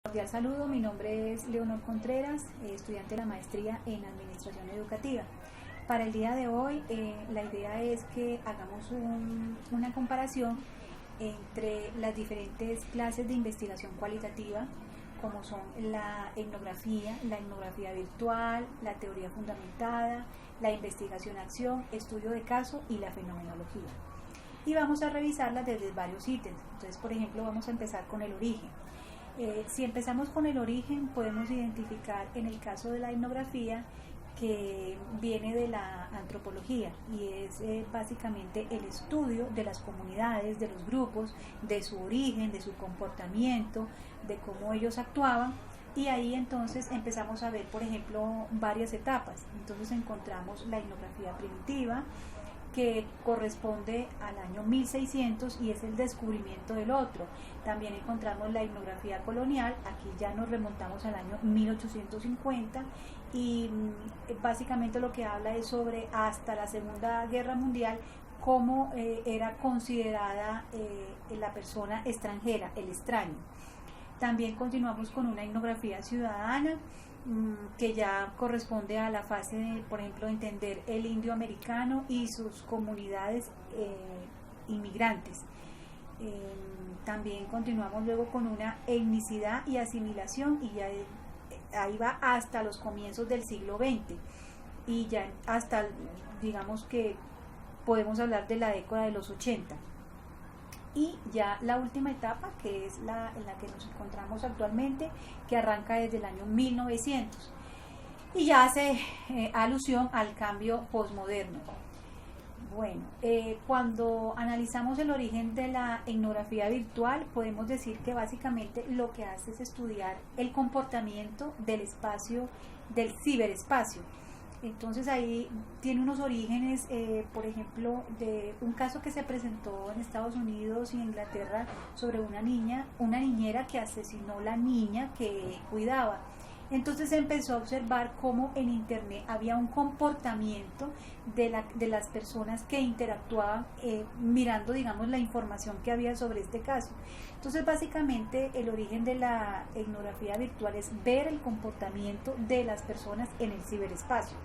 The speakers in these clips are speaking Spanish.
Cordial saludo, mi nombre es Leonor Contreras, estudiante de la maestría en Administración Educativa. Para el día de hoy la idea es que hagamos una comparación entre las diferentes clases de investigación cualitativa, como son la etnografía virtual, la teoría fundamentada, la investigación-acción, estudio de caso y la fenomenología. Y vamos a revisarlas desde varios ítems. Entonces, por ejemplo, vamos a empezar con el origen. Si empezamos con el origen, podemos identificar en el caso de la etnografía que viene de la antropología y es básicamente el estudio de las comunidades, de los grupos, de su origen, de su comportamiento, de cómo ellos actuaban, y ahí entonces empezamos a ver, por ejemplo, varias etapas. Entonces encontramos la etnografía primitiva, que corresponde al año 1600 y es el descubrimiento del otro. También encontramos la etnografía colonial, aquí ya nos remontamos al año 1850 y básicamente lo que habla es sobre hasta la Segunda Guerra Mundial cómo era considerada la persona extranjera, el extraño. También continuamos con una etnografía ciudadana, que ya corresponde a la fase de, por ejemplo, entender el indio americano y sus comunidades inmigrantes. También continuamos luego con una etnicidad y asimilación, y ya ahí va hasta los comienzos del siglo XX y ya hasta, digamos que podemos hablar de la década de los 80. Y ya la última etapa, que es en la que nos encontramos actualmente, que arranca desde el año 1900 y ya hace alusión al cambio posmoderno. Bueno, cuando analizamos el origen de la etnografía virtual, podemos decir que básicamente lo que hace es estudiar el comportamiento del espacio, del ciberespacio. Entonces ahí tiene unos orígenes, por ejemplo, de un caso que se presentó en Estados Unidos y en Inglaterra sobre una niñera que asesinó a la niña que cuidaba. Entonces se empezó a observar cómo en Internet había un comportamiento de las personas que interactuaban mirando, digamos, la información que había sobre este caso. Entonces, básicamente, el origen de la etnografía virtual es ver el comportamiento de las personas en el ciberespacio.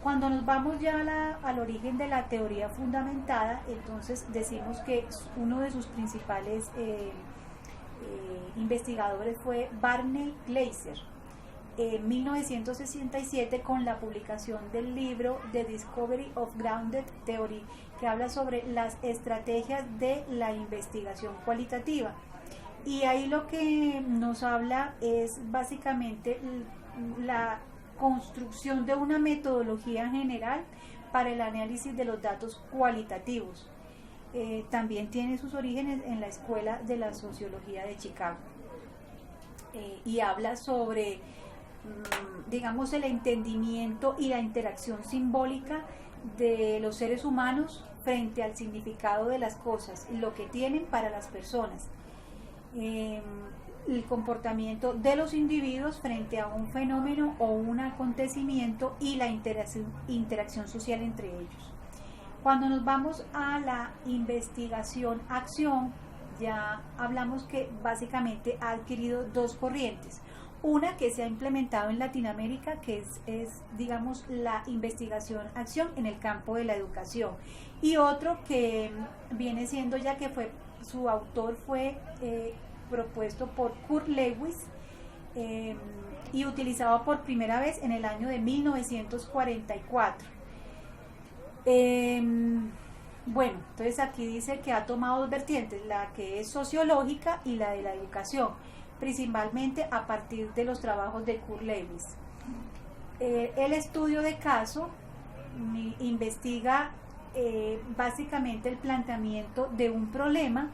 Cuando nos vamos ya al origen de la teoría fundamentada, entonces decimos que uno de sus principales investigadores fue Barney Glaser, en 1967, con la publicación del libro The Discovery of Grounded Theory, que habla sobre las estrategias de la investigación cualitativa. Y ahí lo que nos habla es básicamente la construcción de una metodología general para el análisis de los datos cualitativos. También tiene sus orígenes en la Escuela de la Sociología de Chicago, y habla sobre, digamos, el entendimiento y la interacción simbólica de los seres humanos frente al significado de las cosas, lo que tienen para las personas, el comportamiento de los individuos frente a un fenómeno o un acontecimiento y la interacción social entre ellos. Cuando nos vamos a la investigación-acción, ya hablamos que básicamente ha adquirido dos corrientes. Una que se ha implementado en Latinoamérica, que es digamos, la investigación-acción en el campo de la educación, y otro que viene siendo, ya que su autor fue propuesto por Kurt Lewis y utilizado por primera vez en el año de 1944. Bueno, entonces aquí dice que ha tomado dos vertientes, la que es sociológica y la de la educación, principalmente a partir de los trabajos de Kurt Lewis. El estudio de caso investiga básicamente el planteamiento de un problema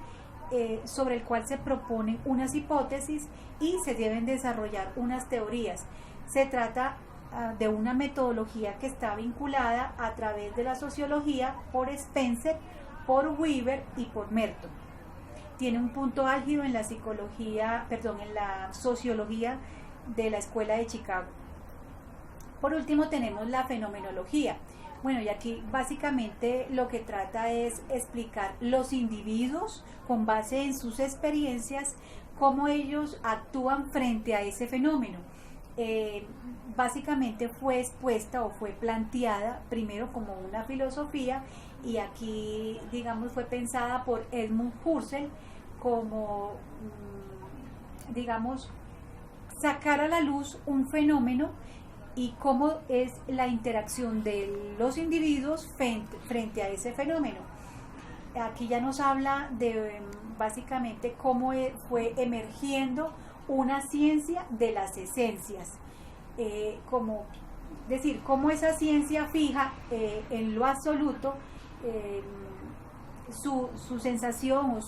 sobre el cual se proponen unas hipótesis y se deben desarrollar unas teorías. Se trata de una metodología que está vinculada a través de la sociología por Spencer, por Weaver y por Merton. Tiene un punto álgido en la sociología de la Escuela de Chicago. Por último tenemos la fenomenología. Bueno, y aquí básicamente lo que trata es explicar los individuos con base en sus experiencias, cómo ellos actúan frente a ese fenómeno. Básicamente fue expuesta o fue planteada primero como una filosofía, y aquí, digamos, fue pensada por Edmund Husserl como, digamos, sacar a la luz un fenómeno y cómo es la interacción de los individuos frente a ese fenómeno. Aquí ya nos habla de básicamente cómo fue emergiendo una ciencia de las esencias, como decir, cómo esa ciencia fija en lo absoluto su sensación o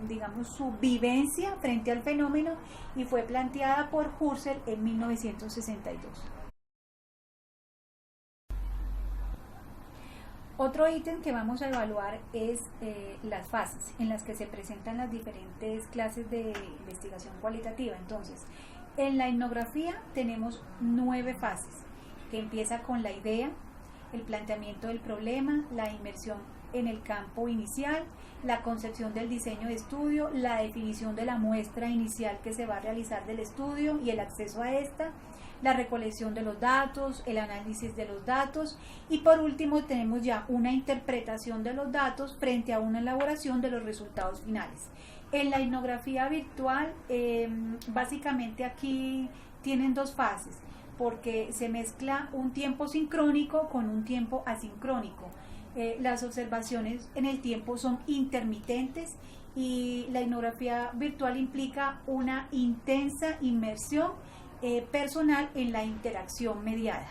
digamos, su vivencia frente al fenómeno, y fue planteada por Husserl en 1962. Otro ítem que vamos a evaluar es las fases en las que se presentan las diferentes clases de investigación cualitativa. Entonces, en la etnografía tenemos 9 fases, que empieza con la idea, el planteamiento del problema, la inmersión en el campo inicial, la concepción del diseño de estudio, la definición de la muestra inicial que se va a realizar del estudio y el acceso a esta, la recolección de los datos, el análisis de los datos, y por último tenemos ya una interpretación de los datos frente a una elaboración de los resultados finales. En la etnografía virtual, básicamente aquí tienen 2 fases, porque se mezcla un tiempo sincrónico con un tiempo asincrónico. Las observaciones en el tiempo son intermitentes, y la etnografía virtual implica una intensa inmersión personal en la interacción mediada.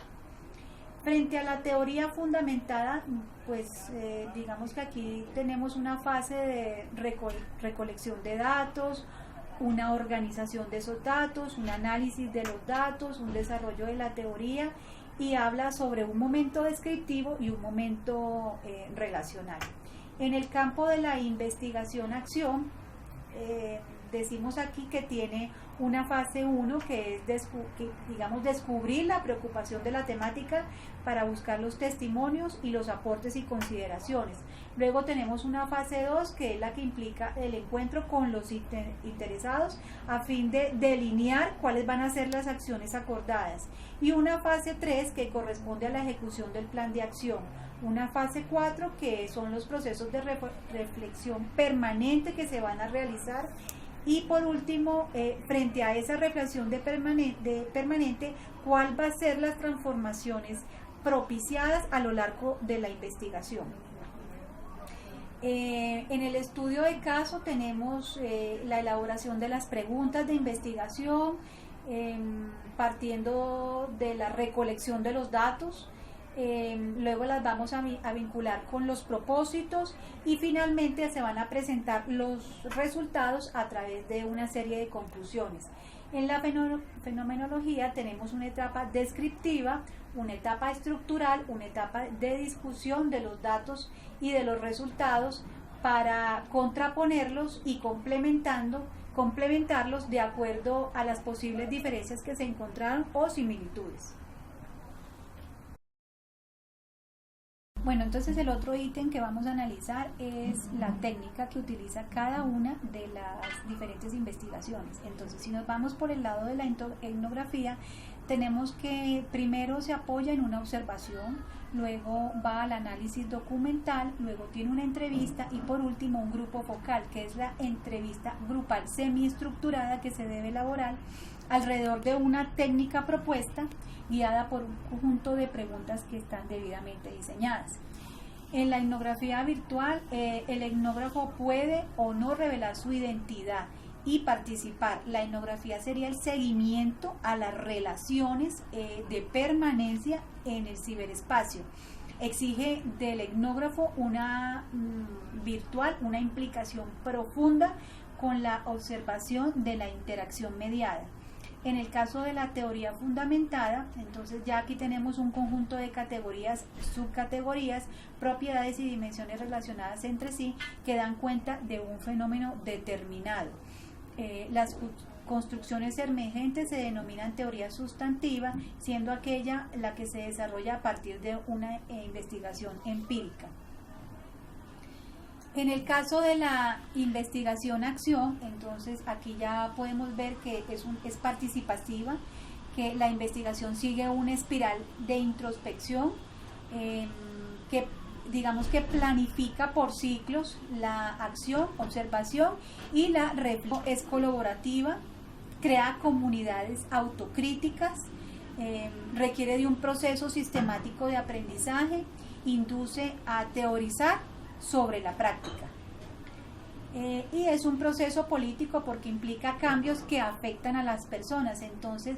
Frente a la teoría fundamentada, pues digamos que aquí tenemos una fase de recolección de datos, una organización de esos datos, un análisis de los datos, un desarrollo de la teoría, y habla sobre un momento descriptivo y un momento relacional. En el campo de la investigación-acción, decimos aquí que tiene una fase 1, que es descubrir la preocupación de la temática para buscar los testimonios y los aportes y consideraciones. Luego tenemos una fase 2, que es la que implica el encuentro con los interesados a fin de delinear cuáles van a ser las acciones acordadas, y una fase 3 que corresponde a la ejecución del plan de acción. Una fase 4 que son los procesos de reflexión permanente que se van a realizar. Y por último, frente a esa reflexión de permanente, ¿cuál va a ser las transformaciones propiciadas a lo largo de la investigación? En el estudio de caso tenemos la elaboración de las preguntas de investigación, partiendo de la recolección de los datos. Luego las vamos a vincular con los propósitos, y finalmente se van a presentar los resultados a través de una serie de conclusiones. En la fenomenología tenemos una etapa descriptiva, una etapa estructural, una etapa de discusión de los datos y de los resultados para contraponerlos y complementarlos de acuerdo a las posibles diferencias que se encontraron o similitudes. Bueno, entonces el otro ítem que vamos a analizar es la técnica que utiliza cada una de las diferentes investigaciones. Entonces, si nos vamos por el lado de la etnografía, tenemos que primero se apoya en una observación, luego va al análisis documental, luego tiene una entrevista, y por último un grupo focal, que es la entrevista grupal semiestructurada que se debe elaborar alrededor de una técnica propuesta, guiada por un conjunto de preguntas que están debidamente diseñadas. En la etnografía virtual, el etnógrafo puede o no revelar su identidad y participar. La etnografía sería el seguimiento a las relaciones de permanencia en el ciberespacio. Exige del etnógrafo virtual una implicación profunda con la observación de la interacción mediada. En el caso de la teoría fundamentada, entonces ya aquí tenemos un conjunto de categorías, subcategorías, propiedades y dimensiones relacionadas entre sí que dan cuenta de un fenómeno determinado. Las construcciones emergentes se denominan teoría sustantiva, siendo aquella la que se desarrolla a partir de una investigación empírica. En el caso de la investigación-acción, entonces aquí ya podemos ver que es participativa, que la investigación sigue una espiral de introspección, que digamos que planifica por ciclos la acción, observación, y la reflexión es colaborativa, crea comunidades autocríticas, requiere de un proceso sistemático de aprendizaje, induce a teorizar sobre la práctica. Y es un proceso político porque implica cambios que afectan a las personas, entonces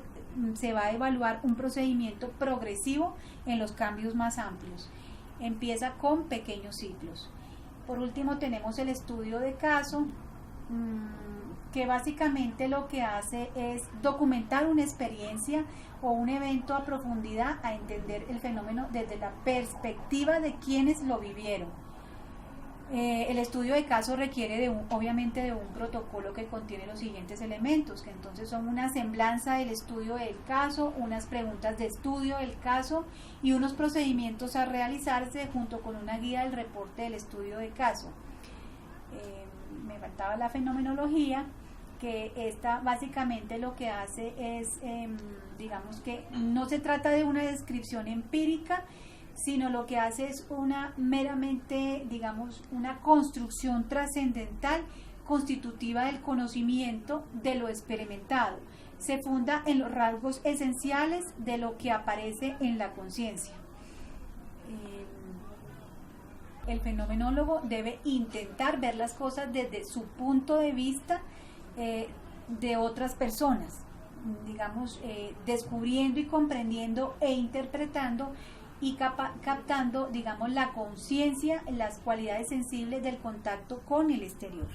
se va a evaluar un procedimiento progresivo en los cambios más amplios. Empieza con pequeños ciclos. Por último tenemos el estudio de caso, que básicamente lo que hace es documentar una experiencia o un evento a profundidad, a entender el fenómeno desde la perspectiva de quienes lo vivieron. El estudio de caso requiere obviamente de un protocolo que contiene los siguientes elementos, que entonces son una semblanza del estudio del caso, unas preguntas de estudio del caso y unos procedimientos a realizarse junto con una guía del reporte del estudio de caso. Me faltaba la fenomenología, que esta básicamente lo que hace es, digamos que no se trata de una descripción empírica, sino lo que hace es meramente, digamos, una construcción trascendental constitutiva del conocimiento de lo experimentado. Se funda en los rasgos esenciales de lo que aparece en la conciencia. El fenomenólogo debe intentar ver las cosas desde su punto de vista de otras personas, digamos, descubriendo y comprendiendo e interpretando y captando, digamos, la conciencia, las cualidades sensibles del contacto con el exterior.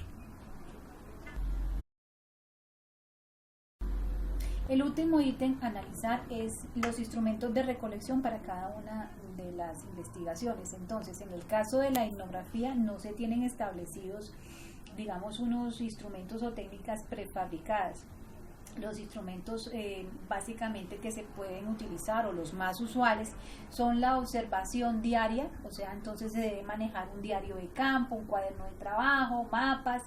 El último ítem a analizar es los instrumentos de recolección para cada una de las investigaciones. Entonces, en el caso de la etnografía no se tienen establecidos, digamos, unos instrumentos o técnicas prefabricadas. Los instrumentos básicamente que se pueden utilizar, o los más usuales, son la observación diaria, o sea, entonces se debe manejar un diario de campo, un cuaderno de trabajo, mapas,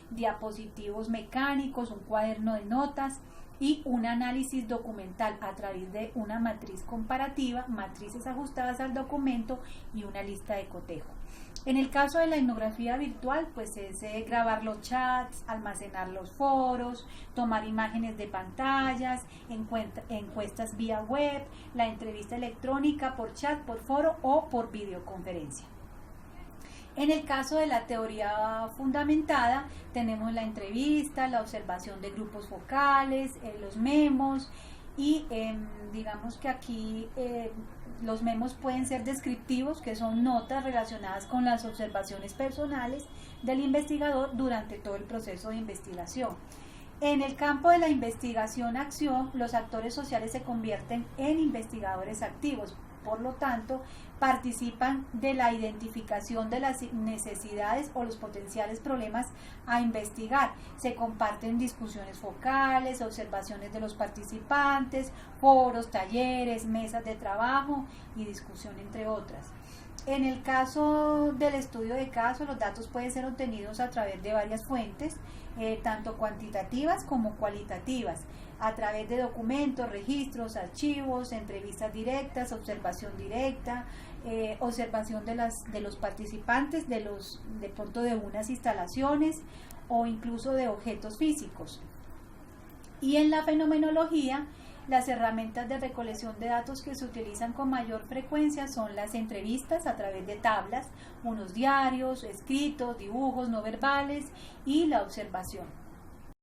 diapositivos mecánicos, un cuaderno de notas y un análisis documental a través de una matriz comparativa, matrices ajustadas al documento y una lista de cotejo. En el caso de la etnografía virtual, pues es grabar los chats, almacenar los foros, tomar imágenes de pantallas, encuestas vía web, la entrevista electrónica por chat, por foro o por videoconferencia. En el caso de la teoría fundamentada, tenemos la entrevista, la observación de grupos focales, los memos, y digamos que aquí los memos pueden ser descriptivos, que son notas relacionadas con las observaciones personales del investigador durante todo el proceso de investigación. En el campo de la investigación-acción, los actores sociales se convierten en investigadores activos, por lo tanto, participan de la identificación de las necesidades o los potenciales problemas a investigar. Se comparten discusiones focales, observaciones de los participantes, foros, talleres, mesas de trabajo y discusión, entre otras. En el caso del estudio de caso, los datos pueden ser obtenidos a través de varias fuentes, tanto cuantitativas como cualitativas, a través de documentos, registros, archivos, entrevistas directas, observación directa, observación de los participantes, de pronto de unas instalaciones o incluso de objetos físicos. Y en la fenomenología, las herramientas de recolección de datos que se utilizan con mayor frecuencia son las entrevistas a través de tablas, unos diarios, escritos, dibujos no verbales y la observación.